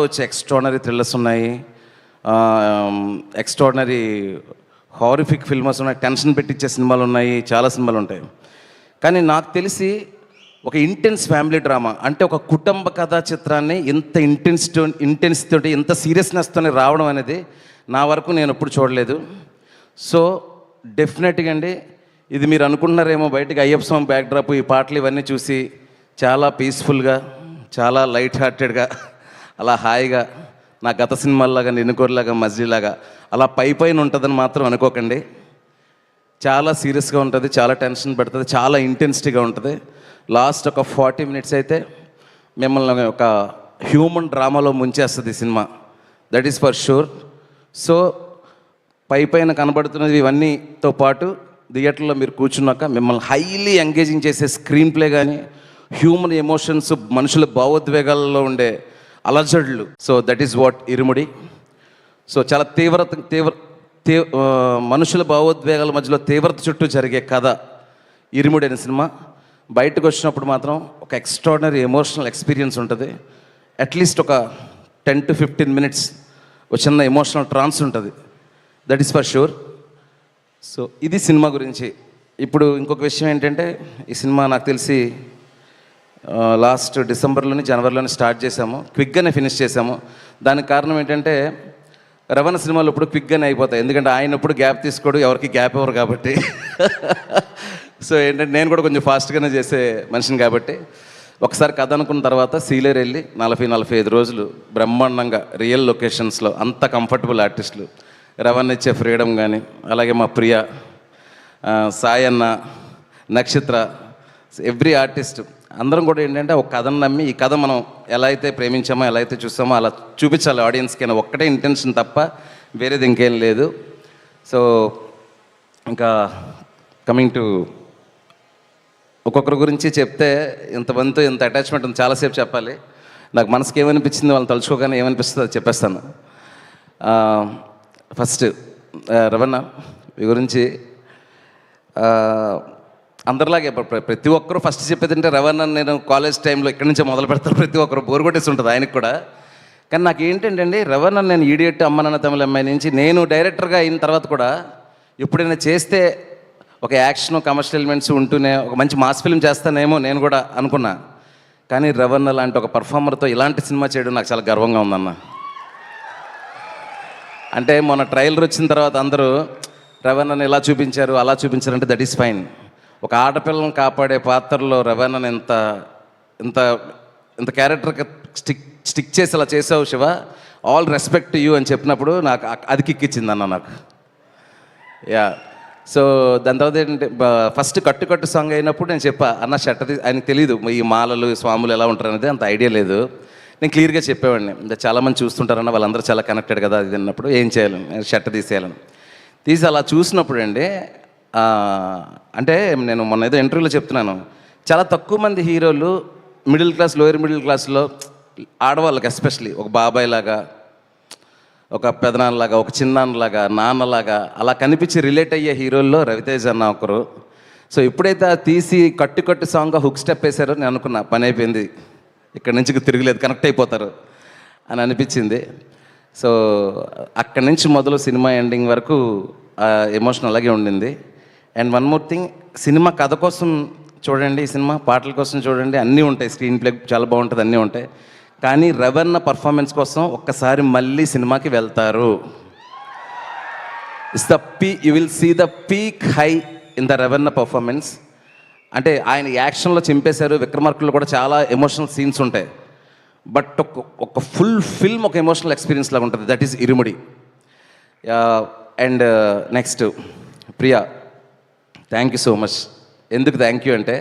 వచ్చి extraordinary thrillers ఉన్నాయి, extraordinary horrific ఫిల్మర్స్ ఉన్నాయి, టెన్షన్ పెట్టించే సినిమాలు ఉన్నాయి, చాలా సినిమాలు ఉంటాయి. కానీ నాకు తెలిసి ఒక ఇంటెన్స్ ఫ్యామిలీ డ్రామా అంటే ఒక కుటుంబ కథా చిత్రాన్ని ఇంత ఇంటెన్స్ తోటి ఇంత సీరియస్నెస్తో రావడం అనేది నా వరకు నేను ఎప్పుడు చూడలేదు. సో డెఫినెట్గా అండి, ఇది మీరు అనుకుంటున్నారేమో బయటకు అయ్యప్ప స్వామి బ్యాక్డ్రాప్ ఈ పాటలు ఇవన్నీ చూసి చాలా పీస్ఫుల్గా, చాలా లైట్ హార్టెడ్గా, అలా హాయిగా నా గత సినిమాల్లాగా నిన్నుకోరలాగా మజిలీలాగా అలా పైన ఉంటుందని మాత్రం అనుకోకండి. చాలా సీరియస్గా ఉంటుంది, చాలా టెన్షన్ పెడుతుంది, చాలా ఇంటెన్సిటీగా ఉంటుంది. లాస్ట్ ఒక 40 minutes అయితే మిమ్మల్ని ఒక హ్యూమన్ డ్రామాలో ముంచేస్తుంది ఈ సినిమా, that is for sure. So పైన కనబడుతున్నది ఇవన్నీతో పాటు థియేటర్లో మీరు కూర్చున్నాక మిమ్మల్ని హైలీ ఎంగేజింగ్ చేసే స్క్రీన్ ప్లే కానీ, హ్యూమన్ ఎమోషన్స్, మనుషుల భావోద్వేగాల్లో ఉండే అలజడులు, so that is what Irumudi. So చాలా మనుషుల భావోద్వేగాల మధ్యలో తీవ్రత చుట్టూ జరిగే కథ ఇరుముడి అనే సినిమా. బయటకు వచ్చినప్పుడు మాత్రం ఒక ఎక్స్ట్రాడినరీ ఎమోషనల్ ఎక్స్పీరియన్స్ ఉంటుంది. అట్లీస్ట్ ఒక 10 to 15 minutes ఒక చిన్న ఎమోషనల్ ట్రాన్స్ ఉంటుంది, that is for sure. So ఇది సినిమా గురించి. ఇప్పుడు ఇంకొక విషయం ఏంటంటే, ఈ సినిమా నాకు తెలిసి లాస్ట్ డిసెంబర్లోని జనవరిలోని స్టార్ట్ చేసాము, క్విక్గానే ఫినిష్ చేసాము. దానికి కారణం ఏంటంటే, రవణ సినిమాలు ఇప్పుడు క్విక్గానే అయిపోతాయి, ఎందుకంటే ఆయన ఎప్పుడు గ్యాప్ తీసుకోడు, ఎవరికి గ్యాప్ ఇవ్వరు కాబట్టి. సో ఏంటంటే నేను కూడా కొంచెం ఫాస్ట్గానే చేసే మనిషిని కాబట్టి ఒకసారి కథ అనుకున్న తర్వాత సీలేరు వెళ్ళి 40-45 రోజులు బ్రహ్మాండంగా రియల్ లొకేషన్స్లో అంత కంఫర్టబుల్ ఆర్టిస్టులు, రవణ ఇచ్చే ఫ్రీడమ్ కానీ, అలాగే మా ప్రియ, సాయి అన్న, నక్షత్ర, ఎవ్రీ ఆర్టిస్ట్ అందరం కూడా ఏంటంటే ఒక కథను నమ్మి ఈ కథ మనం ఎలా అయితే ప్రేమించామో, ఎలా అయితే చూసామో అలా చూపించాలి ఆడియన్స్కి అని ఒక్కటే ఇంటెన్షన్ తప్ప వేరేది ఇంకేం లేదు. సో ఇంకా కమింగ్ టు ఒక్కొక్కరి గురించి చెప్తే ఇంతమందితో ఇంత అటాచ్మెంట్ ఉంది, చాలాసేపు చెప్పాలి. నాకు మనసుకి ఏమనిపించింది వాళ్ళని తలుచుకోగానే ఏమనిపిస్తుందో అది చెప్పేస్తాను. ఫస్ట్ రవణ మీ గురించి అందరిలాగే ప్రతి ఒక్కరూ ఫస్ట్ చెప్పేది అంటే రవణ నేను కాలేజ్ టైంలో ఇక్కడి నుంచే మొదలు పెడతాను, ప్రతి ఒక్కరు బోర్ కొట్టేసి ఉంటుంది ఆయనకు కూడా. కానీ నాకు ఏంటంటే అండి, రవణ నేను ఈడియట్, అమ్మ నాన్న తమిళ అమ్మాయి నుంచి నేను డైరెక్టర్గా అయిన తర్వాత కూడా ఎప్పుడైనా చేస్తే ఒక యాక్షన్ కమర్షియల్ ఎలిమెంట్స్ ఉంటూనే ఒక మంచి మాస్ ఫిల్మ్ చేస్తానేమో నేను కూడా అనుకున్నా. కానీ రవణ లాంటి ఒక పర్ఫార్మర్తో ఇలాంటి సినిమా చేయడం నాకు చాలా గర్వంగా ఉందన్న. అంటే మొన్న ట్రైలర్ వచ్చిన తర్వాత అందరూ రవణని ఇలా చూపించారు అలా చూపించారంటే దట్ ఈస్ ఫైన్. ఒక ఆడపిల్లని కాపాడే పాత్రలో రవణని ఇంత ఇంత ఇంత క్యారెక్టర్కి స్టిక్ చేసి అలా చేసావు శివ, ఆల్ రెస్పెక్ట్ యూ అని చెప్పినప్పుడు నాకు అది కిక్కిచ్చింది అన్న నాకు. యా. సో దాని తర్వాత ఏంటంటే ఫస్ట్ కట్టు సాంగ్ అయినప్పుడు నేను చెప్పా అన్న షట్టది, ఆయనకు తెలీదు ఈ మాలలు స్వాములు ఎలా ఉంటారు అనేది అంత ఐడియా లేదు. నేను క్లియర్గా చెప్పేవాడిని, చాలామంది చూస్తుంటారన్న వాళ్ళందరూ చాలా కనెక్టెడ్ కదా అది అన్నప్పుడు ఏం చేయాలి, షర్ట్ తీసేయాలని. తీసి అలా చూసినప్పుడు అండి, అంటే నేను మొన్న ఏదో ఇంటర్వ్యూలో చెప్తున్నాను, చాలా తక్కువ మంది హీరోలు మిడిల్ క్లాస్, లోయర్ మిడిల్ క్లాస్లో ఆడవాళ్ళకి ఎస్పెషలీ ఒక బాబాయ్ లాగా, ఒక పెదనాన్నలాగా, ఒక చిన్నాన్నలాగా, నాన్నలాగా అలా కనిపించి రిలేట్ అయ్యే హీరోల్లో రవితేజ్ అన్న ఒకరు. సో ఎప్పుడైతే తీసి కట్టు సాంగ్గా హుక్ స్టెప్ వేశారో నేను అనుకున్నా పని అయిపోయింది, ఇక్కడి నుంచి తిరగలేదు, కనెక్ట్ అయిపోతారు అని అనిపించింది. సో అక్కడి నుంచి మొదలు సినిమా ఎండింగ్ వరకు ఎమోషన్ అలాగే ఉండింది. And one more thing, cinema కథ కోసం చూడండి, ఈ సినిమా పాటల కోసం చూడండి, అన్నీ ఉంటాయి, స్క్రీన్ ప్లే చాలా బాగుంటుంది, అన్నీ ఉంటాయి. కానీ రవణ పర్ఫార్మెన్స్ కోసం ఒక్కసారి మళ్ళీ సినిమాకి వెళ్తారు. You will see the peak high in the Ravana performance. అంటే ఆయన యాక్షన్లో చింపేశారు, విక్రమార్కుల్లో కూడా చాలా ఎమోషనల్ సీన్స్ ఉంటాయి, బట్ ఒక ఫుల్ ఫిల్మ్ ఒక ఎమోషనల్ ఎక్స్పీరియన్స్ లాగా ఉంటుంది, that is Irumudi. And next Priya, thank you so much. ఎందుకు థ్యాంక్ యూ అంటే